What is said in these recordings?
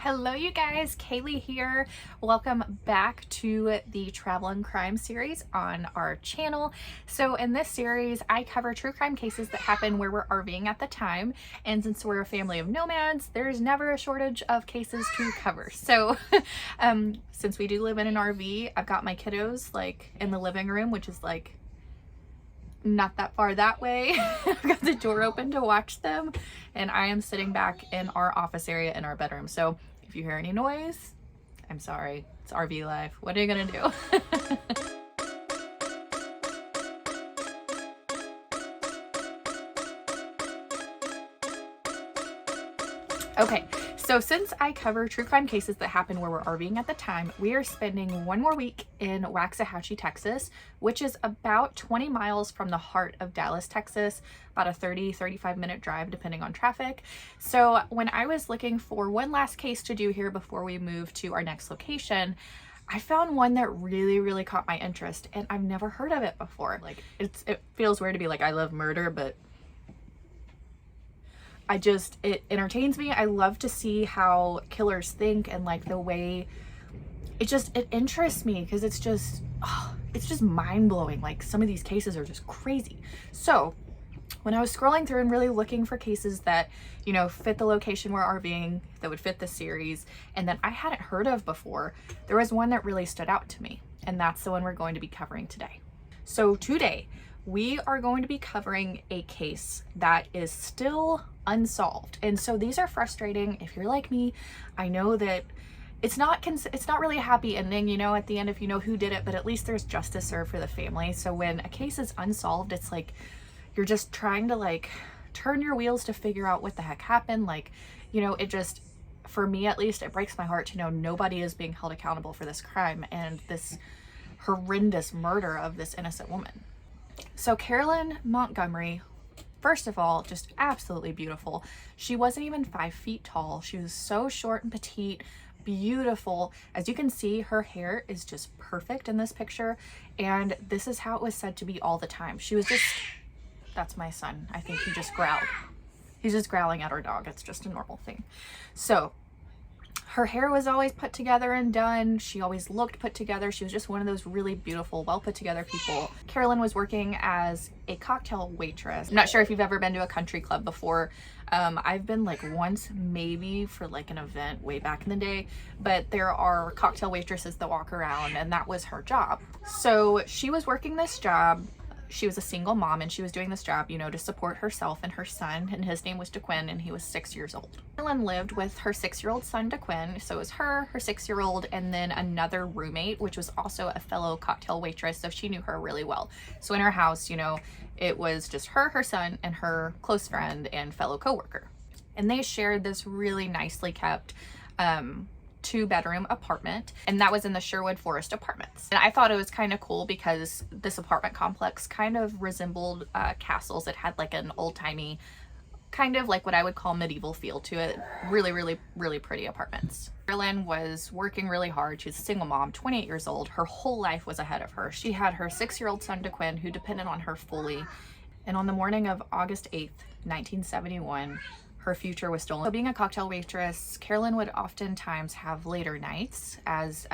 Hello you guys, Kaylee here. Welcome back to the Travel and Crime series on our channel. So in this series, I cover true crime cases that happen where we're RVing at the time. And since we're a family of nomads, there's never a shortage of cases to cover. So since we do live in an RV, I've got my kiddos like in the living room, which is like not that far that way. I've got the door open to watch them, and I am sitting back in our office area in our bedroom. So if you hear any noise, I'm sorry. It's RV life. What are you gonna do? Okay, so since I cover true crime cases that happen where we're RVing at the time, we are spending one more week in Waxahachie, Texas, which is about 20 miles from the heart of Dallas, Texas, about a 35 minute drive depending on traffic. So when I was looking for one last case to do here before we move to our next location, I found one that really caught my interest, and I've never heard of it before. Like it feels weird to be like, I love murder, but it entertains me. I love to see how killers think, and like the way it interests me, because it's just mind-blowing. Like some of these cases are just crazy. So when I was scrolling through and really looking for cases that, you know, fit the location we're RVing, that would fit the series, and that I hadn't heard of before, there was one that really stood out to me, and that's the one we're going to be covering today. So today we are going to be covering a case that is still unsolved. And so these are frustrating. If you're like me, I know that it's not really a happy ending, you know, at the end if you know who did it, but at least there's justice served for the family. So when a case is unsolved, it's like you're just trying to like turn your wheels to figure out what the heck happened. Like, you know, it just, for me at least, it breaks my heart to know nobody is being held accountable for this crime and this horrendous murder of this innocent woman. So Carolyn Montgomery, first of all, just absolutely beautiful. She wasn't even 5 feet tall. She was so short and petite, beautiful. As you can see, her hair is just perfect in this picture, and this is how it was said to be all the time. She was just, that's my son. I think he just growled. He's just growling at our dog. It's just a normal thing. So her hair was always put together and done. She always looked put together. She was just one of those really beautiful, well put together people. Carolyn was working as a cocktail waitress. I'm not sure if you've ever been to a country club before. I've been like once, maybe for like an event way back in the day, but there are cocktail waitresses that walk around, and that was her job. So she was working this job. She was a single mom, and she was doing this job, you know, to support herself and her son, and his name was DeQuinn, and he was 6 years old. Carolyn lived with her 6-year-old son DeQuinn, so it was her 6-year-old, and then another roommate, which was also a fellow cocktail waitress, so she knew her really well. So in her house, you know, it was just her son, and her close friend and fellow coworker. And they shared this really nicely kept 2-bedroom apartment, and that was in the Sherwood Forest Apartments. And I thought it was kind of cool because this apartment complex kind of resembled castles. It had like an old-timey, kind of like what I would call medieval feel to it. Really pretty apartments. Carolyn was working really hard. She was a single mom, 28 years old. Her whole life was ahead of her. She had her 6-year-old son DeQuinn, who depended on her fully. And on the morning of August 8th, 1971, her future was stolen. So being a cocktail waitress, Carolyn would oftentimes have later nights, as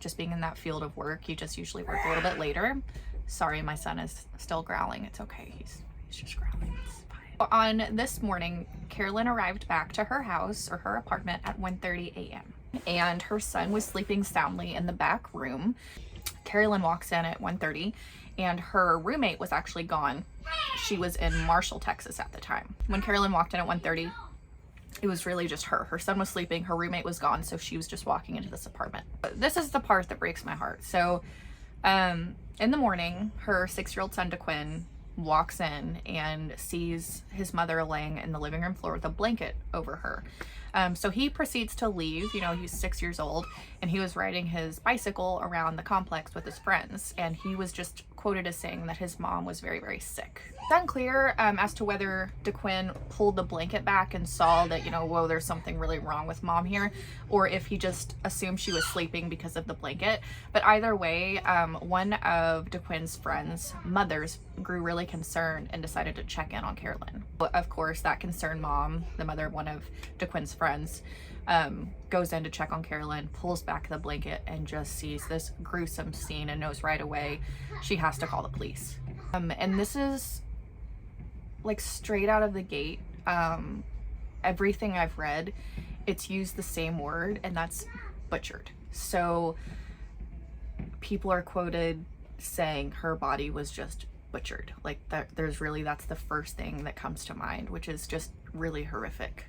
just being in that field of work, you just usually work a little bit later. Sorry, my son is still growling. It's okay. He's just growling. It's fine. On this morning, Carolyn arrived back to her house or her apartment at 1:30 a.m. and her son was sleeping soundly in the back room. Carolyn walks in at 1:30 and her roommate was actually gone. She was in Marshall, Texas at the time. When Carolyn walked in at 1:30, it was really just her. Her son was sleeping, her roommate was gone, so she was just walking into this apartment. But this is the part that breaks my heart. So in the morning, her 6-year-old son DeQuinn walks in and sees his mother laying in the living room floor with a blanket over her. So he proceeds to leave. You know, he's 6 years old, and he was riding his bicycle around the complex with his friends, and he was just quoted as saying that his mom was very sick. It's unclear as to whether DeQuinn pulled the blanket back and saw that, you know, whoa, there's something really wrong with mom here, or if he just assumed she was sleeping because of the blanket. But either way, one of DeQuinn's friends' mothers grew really concerned and decided to check in on Carolyn. Of course, that concerned mom, the mother of one of DeQuinn's friends, goes in to check on Carolyn, pulls back the blanket, and just sees this gruesome scene and knows right away she has to call the police. And this is like straight out of the gate. Everything I've read, it's used the same word, and that's butchered. So people are quoted saying her body was just butchered. Like that, that's the first thing that comes to mind, which is just really horrific.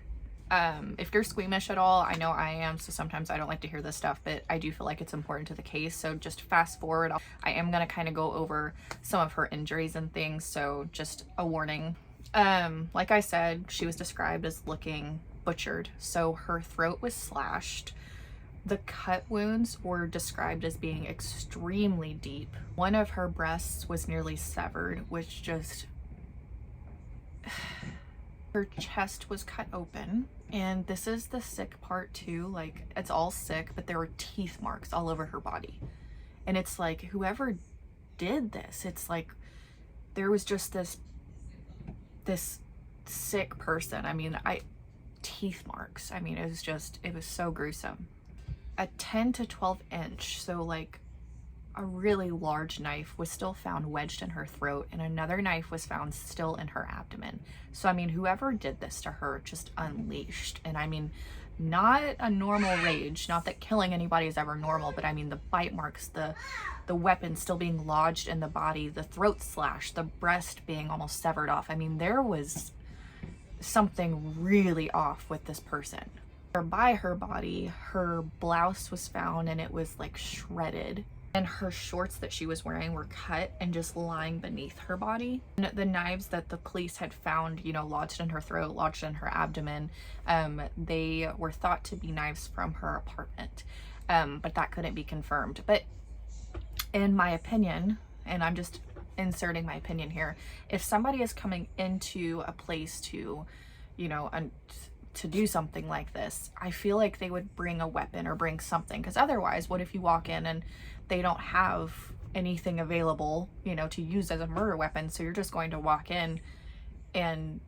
If you're squeamish at all, I know I am, so sometimes I don't like to hear this stuff, but I do feel like it's important to the case. So just fast forward. I am going to kind of go over some of her injuries and things, so just a warning. Like I said, she was described as looking butchered. So her throat was slashed. The cut wounds were described as being extremely deep. One of her breasts was nearly severed, which just... Her chest was cut open, and this is the sick part too. Like, it's all sick, but there were teeth marks all over her body. And it's like, whoever did this, it's like there was just this sick person. I mean, teeth marks. I mean, it was so gruesome. A 10 to 12 inch, so like a really large knife, was still found wedged in her throat, and another knife was found still in her abdomen. So I mean, whoever did this to her just unleashed. And I mean, not a normal rage, not that killing anybody is ever normal, but I mean the bite marks, the weapon still being lodged in the body, the throat slash, the breast being almost severed off. I mean, there was something really off with this person. By her body, her blouse was found, and it was like shredded, and her shorts that she was wearing were cut and just lying beneath her body. And the knives that the police had found, you know, lodged in her throat, lodged in her abdomen, they were thought to be knives from her apartment, but that couldn't be confirmed. But in my opinion, and I'm just inserting my opinion here, if somebody is coming into a place to, you know, to do something like this, I feel like they would bring a weapon or bring something, because otherwise, what if you walk in and they don't have anything available, you know, to use as a murder weapon? So you're just going to walk in and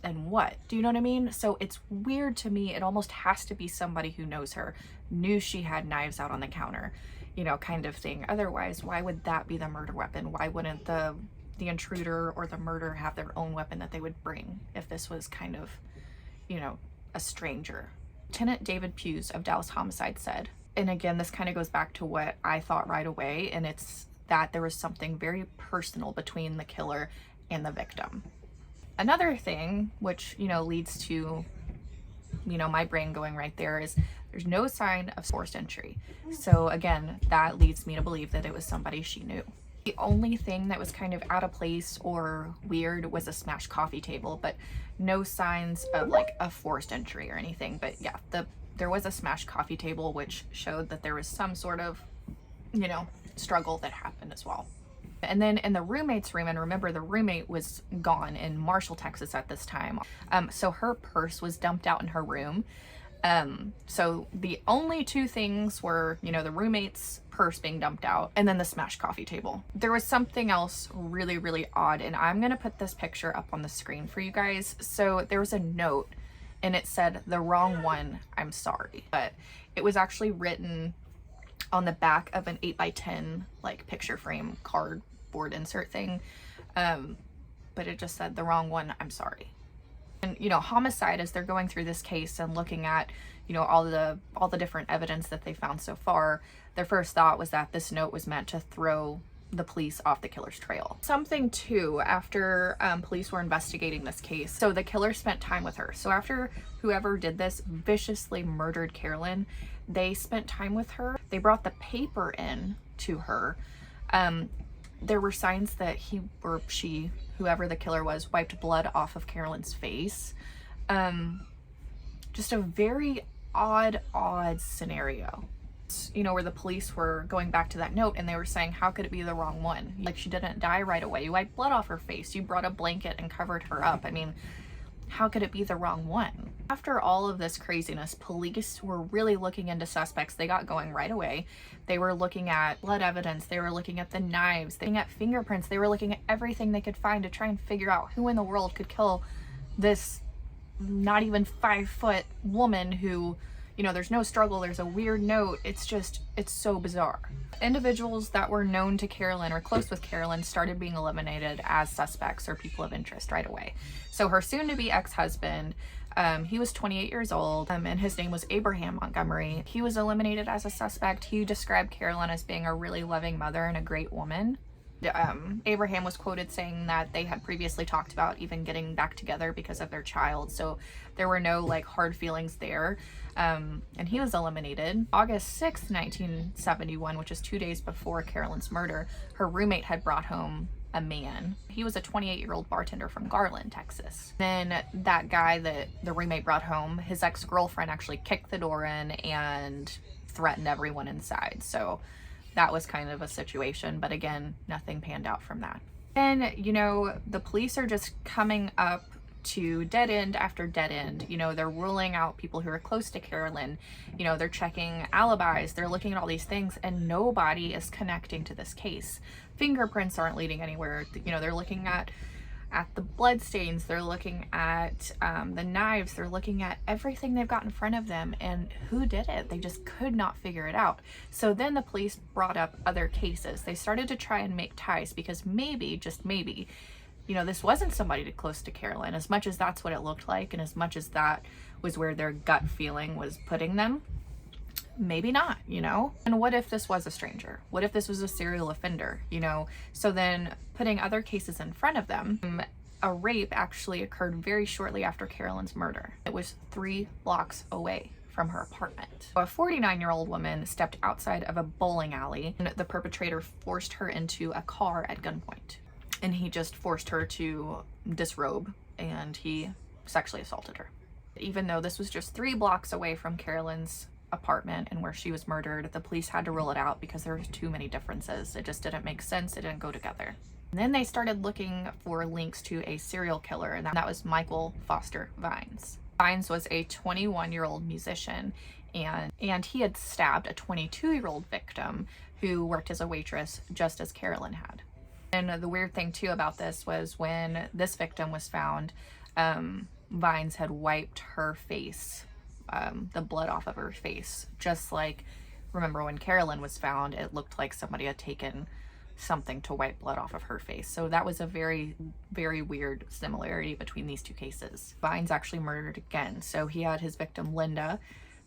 what? Do you know what I mean? So it's weird to me. It almost has to be somebody who knows her, knew she had knives out on the counter, you know, kind of thing. Otherwise, why would that be the murder weapon? Why wouldn't the intruder or the murderer have their own weapon that they would bring if this was kind of, you know, a stranger? Lieutenant David Hughes of Dallas Homicide said, and again, this kind of goes back to what I thought right away, and it's that there was something very personal between the killer and the victim. Another thing, which, you know, leads to, you know, my brain going right there, is there's no sign of forced entry. So again, that leads me to believe that it was somebody she knew. The only thing that was kind of out of place or weird was a smashed coffee table, but no signs of like a forced entry or anything. But yeah, there was a smashed coffee table, which showed that there was some sort of, you know, struggle that happened as well. And then in the roommate's room, and remember the roommate was gone in Marshall, Texas at this time. So her purse was dumped out in her room. So the only two things were, you know, the roommate's purse being dumped out and then the smashed coffee table. There was something else really, really odd, and I'm going to put this picture up on the screen for you guys. So there was a note and it said, "The wrong one, I'm sorry." But it was actually written on the back of an 8x10 like picture frame cardboard insert thing. But it just said, "The wrong one, I'm sorry." And, you know, homicide, as they're going through this case and looking at, you know, all the different evidence that they found so far, their first thought was that this note was meant to throw the police off the killer's trail. Something too, after police were investigating this case, so the killer spent time with her. So after whoever did this viciously murdered Carolyn, they spent time with her. They brought the paper in to her. There were signs that he or she, whoever the killer was, wiped blood off of Carolyn's face. Just a very odd scenario. You know, where the police were going back to that note and they were saying, how could it be the wrong one? Like, she didn't die right away. You wiped blood off her face. You brought a blanket and covered her up. I mean, how could it be the wrong one? After all of this craziness, police were really looking into suspects. They got going right away. They were looking at blood evidence. They were looking at the knives. They were looking at fingerprints. They were looking at everything they could find to try and figure out who in the world could kill this not even 5-foot woman who You know, there's no struggle, there's a weird note. It's so bizarre. Individuals that were known to Carolyn or close with Carolyn started being eliminated as suspects or people of interest right away. So her soon-to-be ex-husband, he was 28 years old, and his name was Abraham Montgomery. He was eliminated as a suspect. He described Carolyn as being a really loving mother and a great woman. Abraham was quoted saying that they had previously talked about even getting back together because of their child, so there were no like hard feelings there. And he was eliminated. August 6th, 1971, which is 2 days before Carolyn's murder, her roommate had brought home a man. He was a 28-year-old bartender from Garland, Texas. Then that guy that the roommate brought home, his ex-girlfriend actually kicked the door in and threatened everyone inside. So that was kind of a situation, but again, nothing panned out from that. And, you know, the police are just coming up to dead end after dead end. You know, they're ruling out people who are close to Carolyn. You know, they're checking alibis, they're looking at all these things, and nobody is connecting to this case. Fingerprints aren't leading anywhere. You know, they're looking at the blood stains, they're looking at the knives, they're looking at everything they've got in front of them, and who did it? They just could not figure it out. So then the police brought up other cases. They started to try and make ties because maybe, just maybe, you know, this wasn't somebody close to Carolyn, as much as that's what it looked like and as much as that was where their gut feeling was putting them. Maybe not, you know? And what if this was a stranger? What if this was a serial offender, you know? So then putting other cases in front of them, a rape actually occurred very shortly after Carolyn's murder. It was 3 blocks away from her apartment. A 49-year-old woman stepped outside of a bowling alley, and the perpetrator forced her into a car at gunpoint. And he just forced her to disrobe, and he sexually assaulted her. Even though this was just 3 blocks away from Carolyn's apartment and where she was murdered, the police had to rule it out because there were too many differences. It just didn't make sense. It didn't go together. And then they started looking for links to a serial killer, and that was Michael Foster Vines. Vines was a 21-year-old musician, and he had stabbed a 22-year-old victim who worked as a waitress, just as Carolyn had. And the weird thing too about this was when this victim was found, Vines had wiped her face, the blood off of her face, just like, remember when Carolyn was found, it looked like somebody had taken something to wipe blood off of her face. So that was a very, very weird similarity between these two cases. Vines actually murdered again. So he had his victim Linda,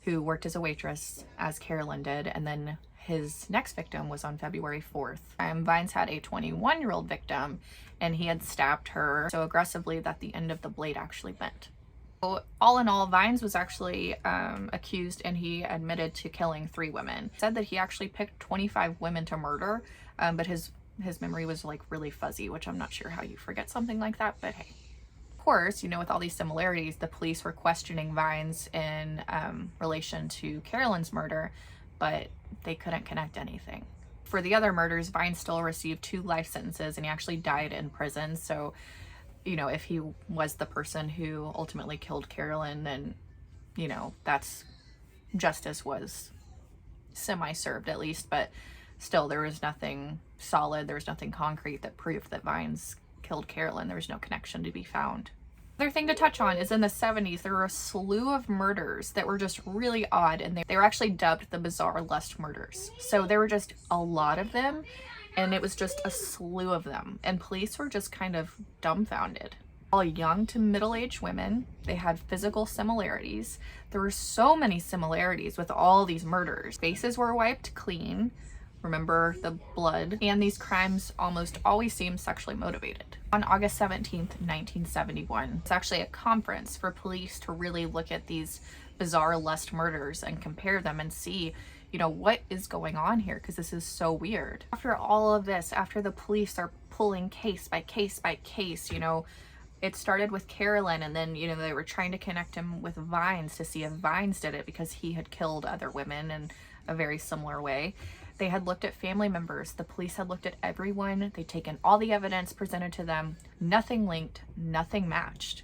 who worked as a waitress as Carolyn did, and then his next victim was on February 4th. Vines had a 21-year-old victim, and he had stabbed her so aggressively that the end of the blade actually bent. So all in all, Vines was actually accused, and he admitted to killing 3 women. He said that he actually picked 25 women to murder, but his memory was like really fuzzy, which I'm not sure how you forget something like that, but hey. Of course, you know, with all these similarities, the police were questioning Vines in relation to Carolyn's murder, but they couldn't connect anything. For the other murders, Vines still received 2 life sentences, and he actually died in prison. So, you know, if he was the person who ultimately killed Carolyn, then, you know, that's justice was semi-served at least, but still there was nothing solid, there was nothing concrete that proved that Vines killed Carolyn. There was no connection to be found. Another thing to touch on is in the 70s, there were a slew of murders that were just really odd, and they were actually dubbed the bizarre lust murders. So there were just a lot of them, and it was just a slew of them, and police were just kind of dumbfounded. All young to middle-aged women, they had physical similarities. There were so many similarities with all these murders. Faces were wiped clean, remember the blood, and these crimes almost always seemed sexually motivated. On August 17th, 1971, it's actually a conference for police to really look at these bizarre lust murders and compare them and see, you know, what is going on here, because this is so weird. After all of this, after the police are pulling case by case by case, you know, it started with Carolyn, and then, you know, they were trying to connect him with Vines to see if Vines did it because he had killed other women in a very similar way. They had looked at family members. The police had looked at everyone. They'd taken all the evidence presented to them. Nothing linked, nothing matched,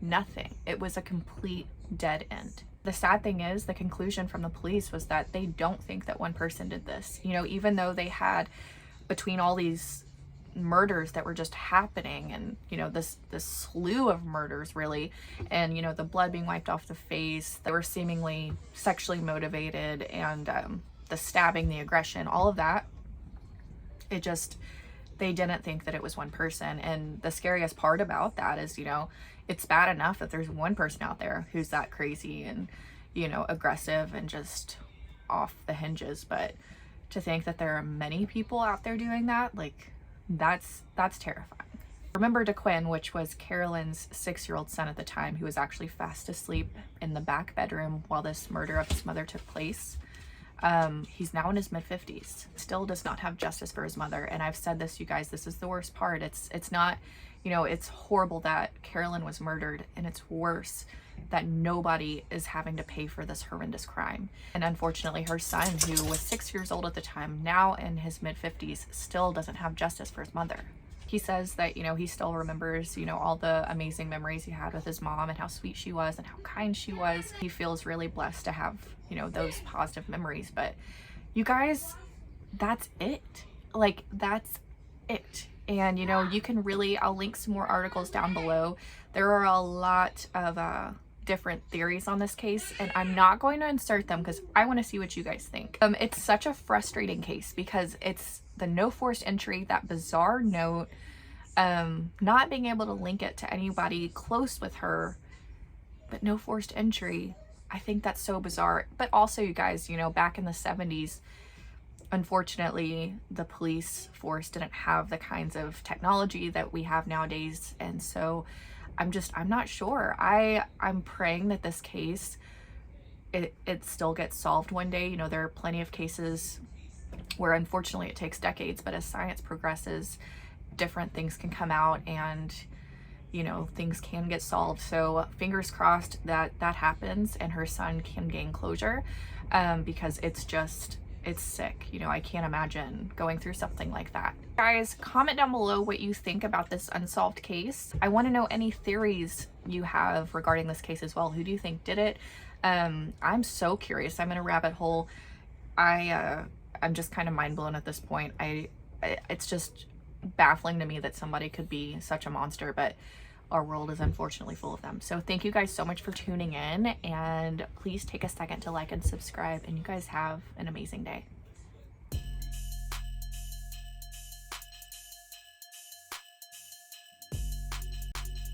nothing. It was a complete dead end. The sad thing is, the conclusion from the police was that they don't think that one person did this. You know, even though they had, between all these murders that were just happening, and you know, this slew of murders really, and you know, the blood being wiped off the face that were seemingly sexually motivated, and the stabbing, the aggression, all of that, it just, they didn't think that it was one person. And the scariest part about that is, you know, it's bad enough that there's one person out there who's that crazy and, you know, aggressive and just off the hinges, but to think that there are many people out there doing that, like, that's terrifying. Remember DeQuinn, which was Carolyn's 6-year-old son at the time, who was actually fast asleep in the back bedroom while this murder of his mother took place. He's now in his mid-50s, still does not have justice for his mother. And I've said this, you guys, this is the worst part. It's not, you know, it's horrible that Carolyn was murdered, and it's worse that nobody is having to pay for this horrendous crime. And unfortunately, her son, who was 6 years old at the time, now in his mid-50s, still doesn't have justice for his mother. He says that, you know, he still remembers, you know, all the amazing memories he had with his mom and how sweet she was and how kind she was. He feels really blessed to have, you know, those positive memories. But you guys, that's it. Like, that's it. And, you know, you can really, I'll link some more articles down below. There are a lot of different theories on this case, and I'm not going to insert them because I want to see what you guys think. It's such a frustrating case because it's the no forced entry, that bizarre note, not being able to link it to anybody close with her, but no forced entry. I think that's so bizarre. But also, you guys, you know, back in the 70s, unfortunately, the police force didn't have the kinds of technology that we have nowadays. And so I'm not sure. I'm praying that this case, it still gets solved one day. You know, there are plenty of cases where unfortunately it takes decades, but as science progresses, different things can come out, and you know, things can get solved. So fingers crossed that that happens and her son can gain closure, because it's sick. You know, I can't imagine going through something like that. Guys, comment down below what you think about this unsolved case. I want to know any theories you have regarding this case as well. Who do you think did it? I'm so curious. I'm in a rabbit hole. I'm just kind of mind blown at this point. It's just baffling to me that somebody could be such a monster, but our world is unfortunately full of them. So thank you guys so much for tuning in, and please take a second to like and subscribe, and you guys have an amazing day.